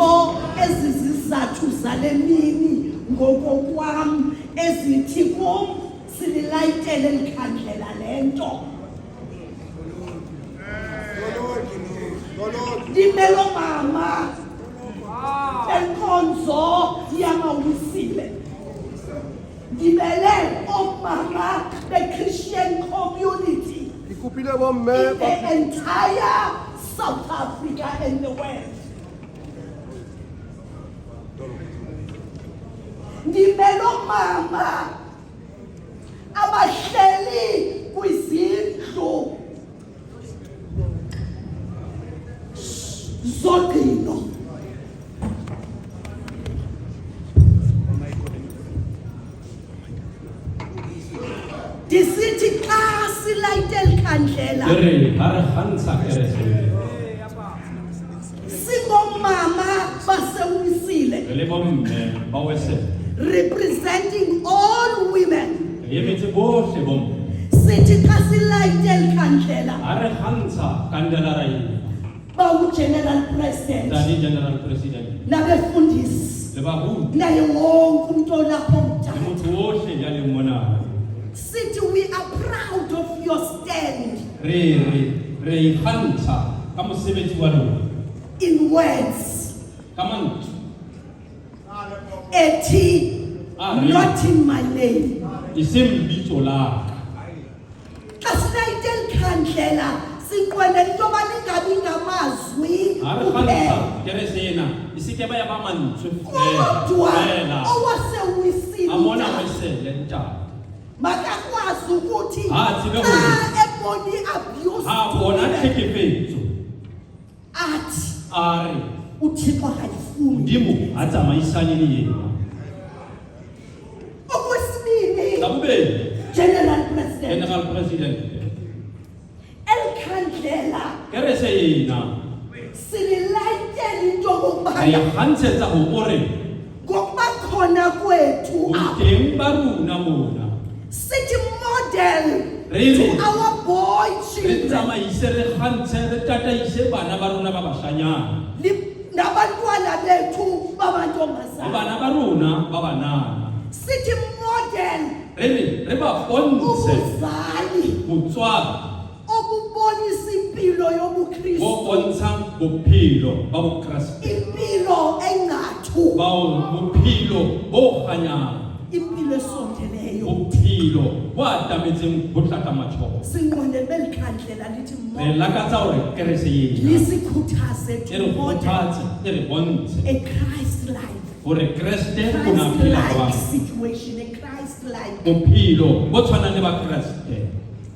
izinto ezizizathu zale mini ngokokwam ezithi kum sililayitele likhandlela lento. Ndimelo mama enkonzo yamawisile. Ndimele omama be-Christian community in the entire South Africa and the West. Ndimelo mama abahleli kwizindlu zogqino. Disithi xa silayitela ikhandlela singomama basewisile representing all women. Sithi xa silayitela ikhandlela bawu-General President nabefundisi naye wonke umuntu olapho mdala. Sithi we are proud of your stand in words ethi not in my name. Xa silayitela ikhandlela sinqwenela into yoba ningabi ngamazwi kodwa owasewisile makakwazi ukuthi xa ebona i-abuse athi uThixo akayifuni. Okwesibini, General President elikhandlela sililayitela into yokubana ngokuba khona kwethu sithi model to our boy children nabantwana bethu bamantombazana. Sithi model ubuzali obubonisa impilo yobuKristu, impilo engathu, impilo esondeleyo. Sinqwenela belikhandlela lithi lisikhuthaze to model a Christ-like situation, a Christ-like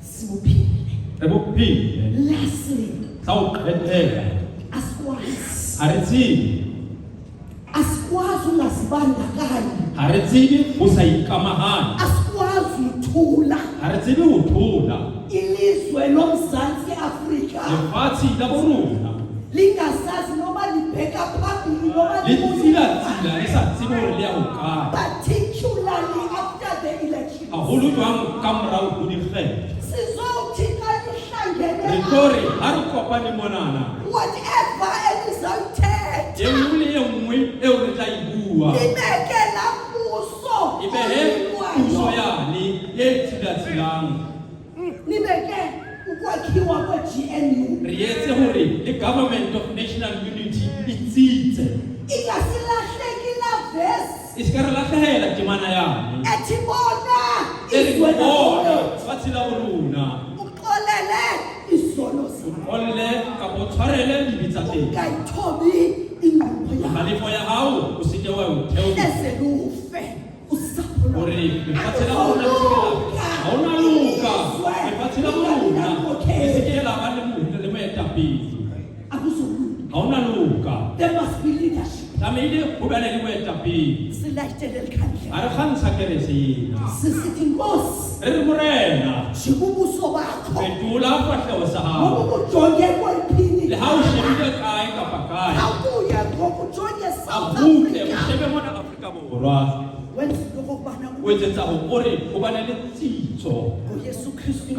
sibuphile. Lastly, asikwazi ungazibandakanya, asikwazi uthula ilizwe lomZantsi Afrika lingasazi noma libheka phambili noma particularly after the election. Sizothi xa lihlangene whatever elizawuthetha libeke laa mbuso nibeke ukwakhiwa kwe-GNU Government of National Unity ingasilahleki laa vesi ethi bona izwe uxolele izono ungayithobi ingqondo yakho hleze lufe usapho there must be leadership. Silayitele likhandlela sisithi Nkosi jika ubuso bakho ngoba ujonge kweliphini akuya ngoba ujonge South Africa wenza okubana uYesu Kristu